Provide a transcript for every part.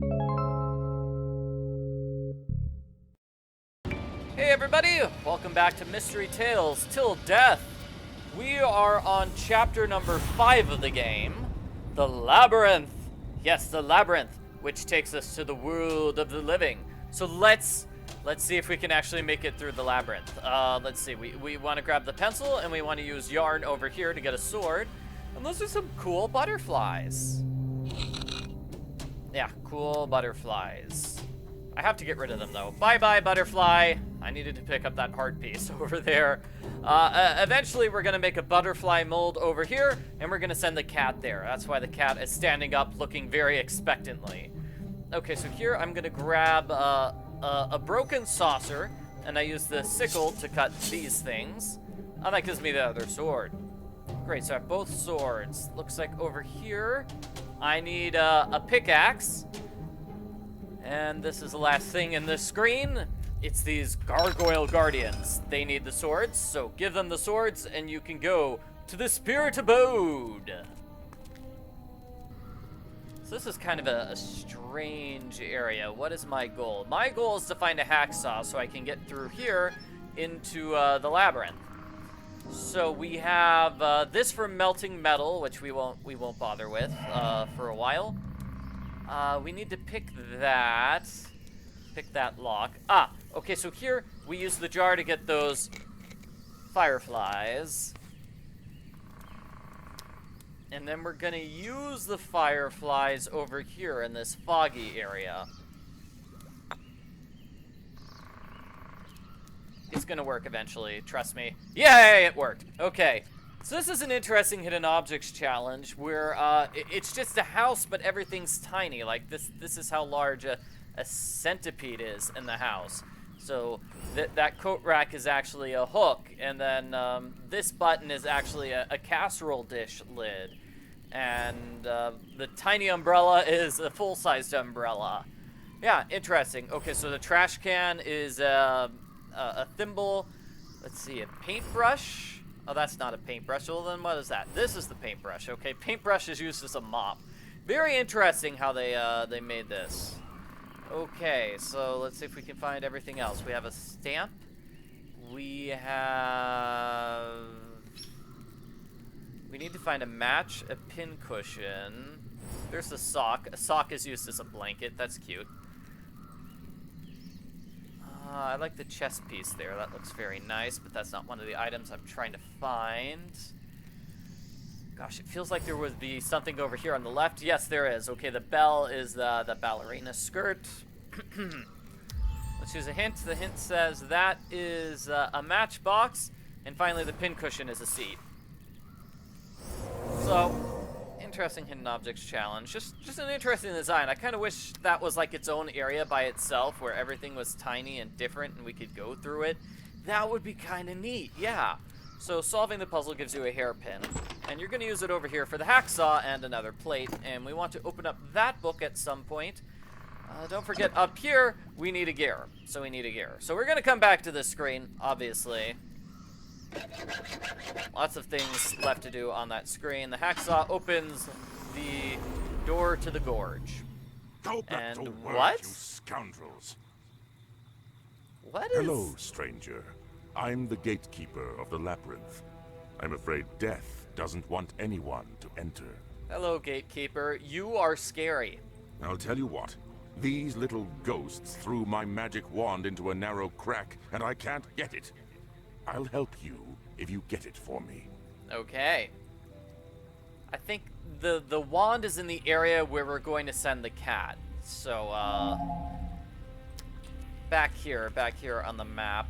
Hey everybody, welcome back to Mystery Tales Till Death. We are on chapter number 5 of the game, the Labyrinth. Yes, the Labyrinth, which takes us to the world of the living. So let's see if we can actually make it through the labyrinth. Let's see, we want to grab the pencil and we want to use yarn over here to get a sword. And those are some cool butterflies. Yeah, cool butterflies. I have to get rid of them though. Bye-bye, butterfly. I needed to pick up that heart piece over there. Eventually we're gonna make a butterfly mold over here and we're gonna send the cat there. That's why the cat is standing up looking very expectantly. Okay, so here I'm gonna grab a broken saucer and I use the sickle to cut these things. Oh, that gives me the other sword. Great, so I have both swords. Looks like over here I need a pickaxe. And this is the last thing in this screen. It's these gargoyle guardians. They need the swords, so give them the swords and you can go to the spirit abode. So this is kind of a strange area. What is my goal? My goal is to find a hacksaw so I can get through here into the labyrinth. So we have this for melting metal, which we won't bother with for a while. We need to pick that lock. Okay, so here we use the jar to get those fireflies. And then we're gonna use the fireflies over here in this foggy area. It's gonna work eventually, trust me. Yay, it worked. Okay. So this is an interesting hidden objects challenge where it's just a house, but everything's tiny. Like this is how large a centipede is in the house. So that coat rack is actually a hook, and then this button is actually a casserole dish lid, and the tiny umbrella is a full-sized umbrella. Yeah, interesting. Okay, so the trash can is a thimble. Let's see, a paintbrush. Oh, that's not a paintbrush. Well, then what is that? This is the paintbrush. Okay, paintbrush is used as a mop. Very interesting how they made this. Okay, so let's see if we can find everything else. We have a stamp. We need to find a match, a pin cushion. There's a sock. A sock is used as a blanket. That's cute. I like the chest piece there. That looks very nice, but that's not one of the items I'm trying to find. Gosh, it feels like there would be something over here on the left. Yes, there is. Okay, the bell is the ballerina skirt. Let's use a hint. The hint says that is a matchbox. And finally, the pincushion is a seat. So, interesting hidden objects challenge. Just an interesting design. I kind of wish that was like its own area by itself where everything was tiny and different and we could go through it. That would be kind of neat, yeah. So solving the puzzle gives you a hairpin, and you're going to use it over here for the hacksaw and another plate, and we want to open up that book at some point. Don't forget, up here, we need a gear. So we need a gear. So we're going to come back to this screen, obviously. Lots of things left to do on that screen. The hacksaw opens the door to the gorge. Go back and to work, what? you scoundrels. What is... Hello, stranger. I'm the Gatekeeper of the Labyrinth. I'm afraid death doesn't want anyone to enter. Hello, Gatekeeper. You are scary. I'll tell you what. These little ghosts threw my magic wand into a narrow crack, and I can't get it. I'll help you if you get it for me. Okay. I think the wand is in the area where we're going to send the cat. So, back here on the map.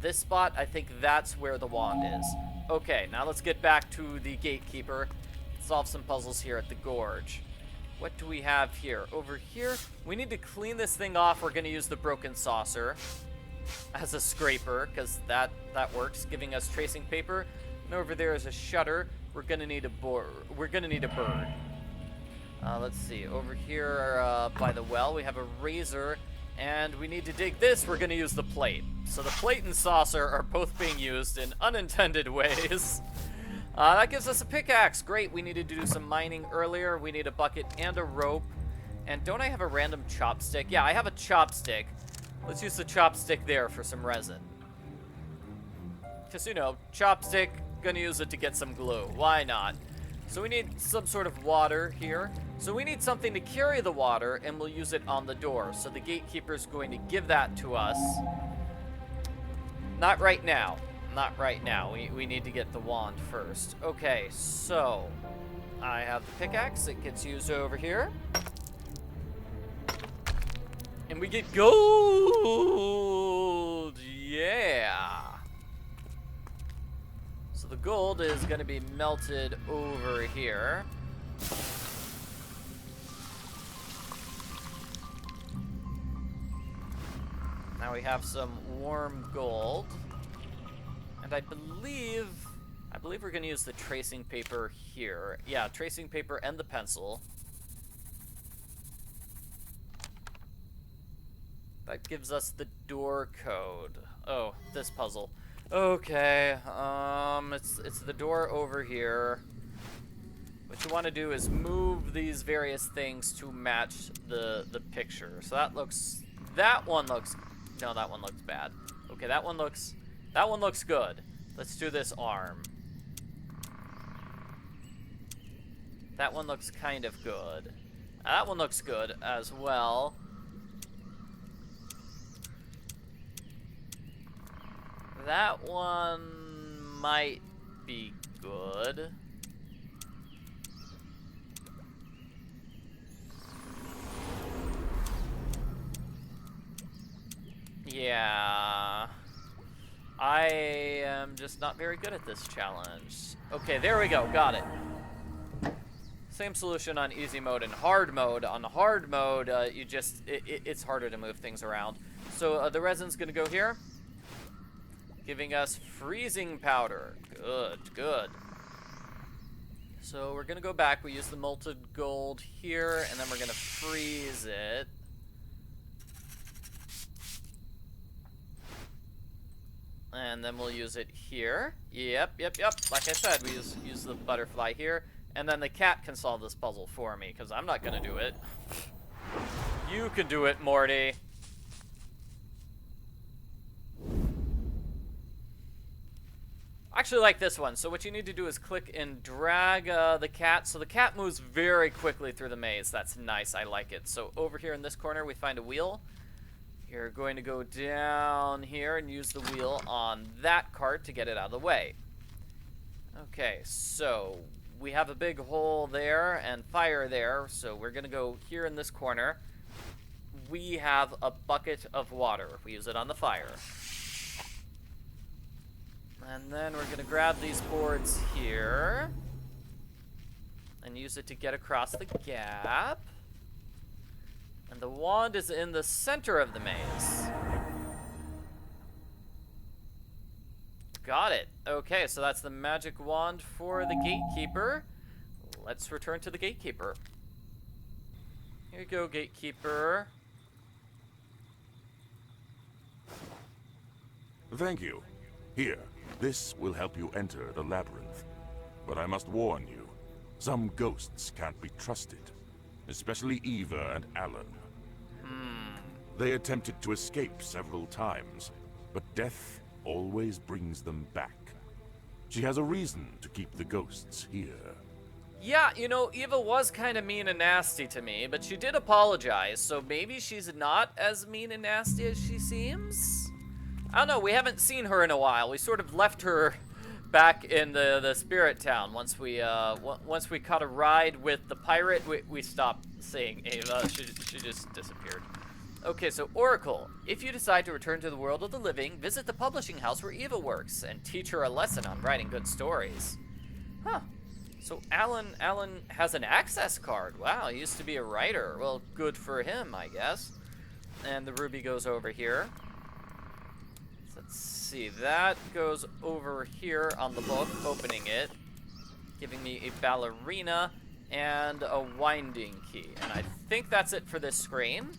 This spot, I think that's where the wand is. Okay, now let's get back to the Gatekeeper. Solve some puzzles here at the gorge. What do we have here? Over here, we need to clean this thing off. We're going to use the broken saucer as a scraper, because that works, giving us tracing paper. And over there is a shutter. We're going to need a bird. Let's see. Over here by the well, we have a razor. And we need to dig this. We're going to use the plate. So the plate and saucer are both being used in unintended ways. That gives us a pickaxe. Great. We needed to do some mining earlier. We need a bucket and a rope. And don't I have a random chopstick? Yeah, I have a chopstick. Let's use the chopstick there for some resin. Because, you know, chopstick, gonna use it to get some glue. Why not? So we need some sort of water here. So we need something to carry the water, and we'll use it on the door. So the Gatekeeper's going to give that to us. Not right now. Not right now. We need to get the wand first. Okay, so I have the pickaxe. It gets used over here. And we get gold! Yeah! So the gold is going to be melted over here. Now we have some warm gold. And I believe we're going to use the tracing paper here. Yeah, tracing paper and the pencil. That gives us the door code. Oh, this puzzle. Okay, it's the door over here. What you want to do is move these various things to match the picture. So that one looks bad. Okay, that one looks good. Let's do this arm. That one looks kind of good. That one looks good as well. That one might be good. Yeah. I am just not very good at this challenge. Okay, there we go. Got it. Same solution on easy mode and hard mode. On hard mode, it's harder to move things around. So the resin's gonna go here, giving us freezing powder. Good, good. So we're gonna go back. We use the molten gold here, and then we're gonna freeze it. And then we'll use it here. Yep. Like I said, we use the butterfly here. And then the cat can solve this puzzle for me, because I'm not gonna do it. You can do it, Morty. I actually like this one. So what you need to do is click and drag the cat. So the cat moves very quickly through the maze. That's nice. I like it. So over here in this corner, we find a wheel. You're going to go down here and use the wheel on that cart to get it out of the way. Okay, so we have a big hole there and fire there. So we're going to go here in this corner. We have a bucket of water. We use it on the fire. And then we're going to grab these boards here and use it to get across the gap. And the wand is in the center of the maze. Got it. Okay, so that's the magic wand for the Gatekeeper. Let's return to the Gatekeeper. Here you go, Gatekeeper. Thank you. Here, this will help you enter the labyrinth. But I must warn you, some ghosts can't be trusted. Especially Eva and Allen. They attempted to escape several times, but death always brings them back. She has a reason to keep the ghosts here. Yeah, you know, Eva was kind of mean and nasty to me, but she did apologize, so maybe she's not as mean and nasty as she seems? I don't know, we haven't seen her in a while. We sort of left her back in the spirit town. Once we caught a ride with the pirate, we stopped seeing Eva. She just disappeared. Okay, so Oracle, if you decide to return to the world of the living, visit the publishing house where Eva works and teach her a lesson on writing good stories. Huh. So Allen has an access card. Wow, he used to be a writer. Well, good for him, I guess. And the ruby goes over here. Let's see, that goes over here on the book, opening it, giving me a ballerina and a winding key. And I think that's it for this screen.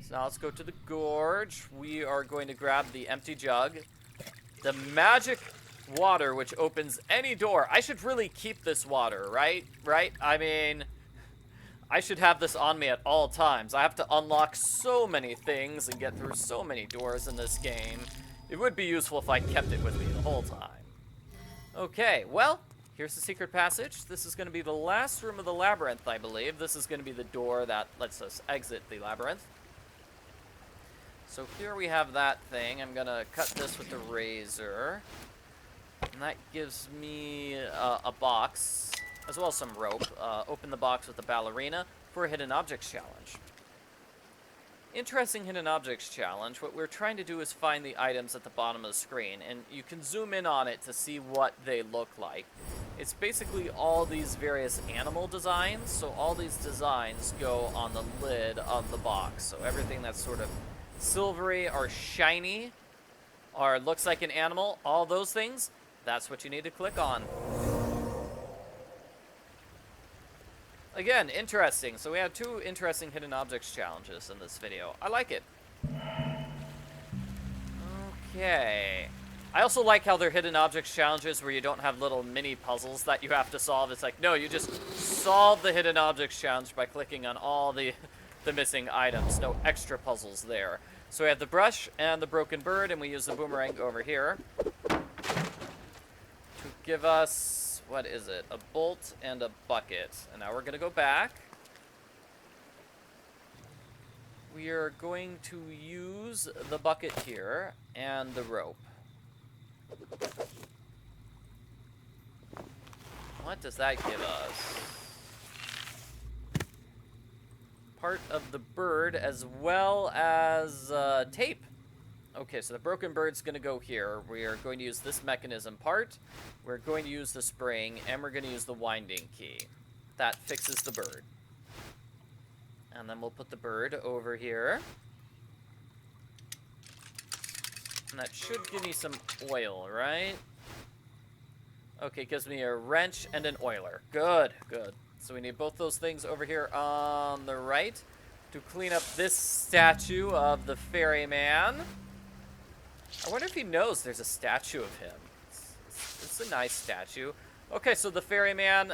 So now let's go to the gorge. We are going to grab the empty jug. The magic water, which opens any door. I should really keep this water, right? I mean, I should have this on me at all times. I have to unlock so many things and get through so many doors in this game. It would be useful if I kept it with me the whole time. Okay, well, here's the secret passage. This is going to be the last room of the labyrinth, I believe. This is going to be the door that lets us exit the labyrinth. So here we have that thing. I'm going to cut this with the razor. And that gives me a box, as well as some rope. Open the box with the ballerina for a hidden objects challenge. Interesting hidden objects challenge. What we're trying to do is find the items at the bottom of the screen, and you can zoom in on it to see what they look like. It's basically all these various animal designs, so all these designs go on the lid of the box. So everything that's sort of silvery or shiny or looks like an animal, all those things, that's what you need to click on. Again, interesting. So we have 2 interesting hidden objects challenges in this video. I like it. Okay. I also like how they're hidden objects challenges where you don't have little mini puzzles that you have to solve. It's like, no, you just solve the hidden objects challenge by clicking on all the missing items. No extra puzzles there. So we have the brush and the broken bird, and we use the boomerang over here to give us, what is it? A bolt and a bucket. And now we're going to go back. We are going to use the bucket here and the rope. What does that give us? Part of the bird as well as tape. Okay, so the broken bird's going to go here. We are going to use this mechanism part. We're going to use the spring, and we're going to use the winding key. That fixes the bird. And then we'll put the bird over here. And that should give me some oil, right? Okay, it gives me a wrench and an oiler. Good, good. So we need both those things over here on the right to clean up this statue of the ferryman. I wonder if he knows there's a statue of him. It's a nice statue. Okay, so the ferryman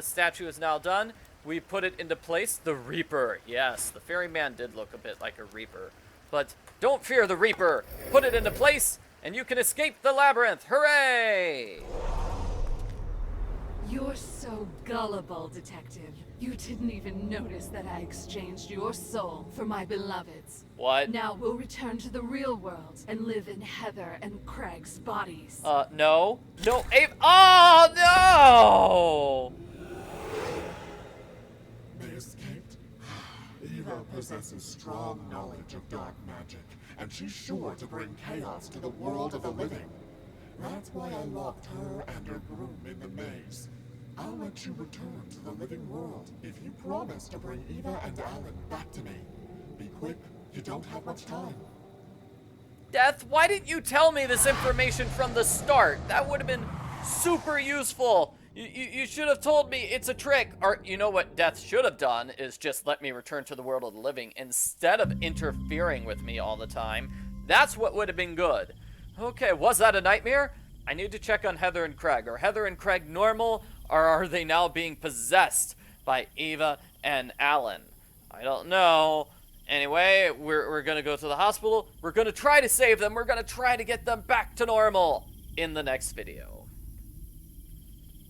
statue is now done. We put it into place. The Reaper. Yes, the ferryman did look a bit like a Reaper. But don't fear the Reaper. Put it into place, and you can escape the labyrinth. Hooray! You're so gullible, Detective. You didn't even notice that I exchanged your soul for my beloved's. What? Now we'll return to the real world and live in Heather and Craig's bodies. No. No, Ava. Oh, no! They escaped? Eva possesses strong knowledge of dark magic, and she's sure to bring chaos to the world of the living. That's why I locked her and her groom in the maze. I'll let you return to the living world if you promise to bring Eva and Allen back to me. Be quick, you don't have much time. Death, why didn't you tell me this information from the start? That would have been super useful. You should have told me it's a trick. Or, you know what Death should have done is just let me return to the world of the living instead of interfering with me all the time. That's what would have been good. Okay, was that a nightmare? I need to check on Heather and Craig. Are Heather and Craig normal, or are they now being possessed by Eva and Allen? I don't know. Anyway, we're going to go to the hospital. We're going to try to save them. We're going to try to get them back to normal in the next video.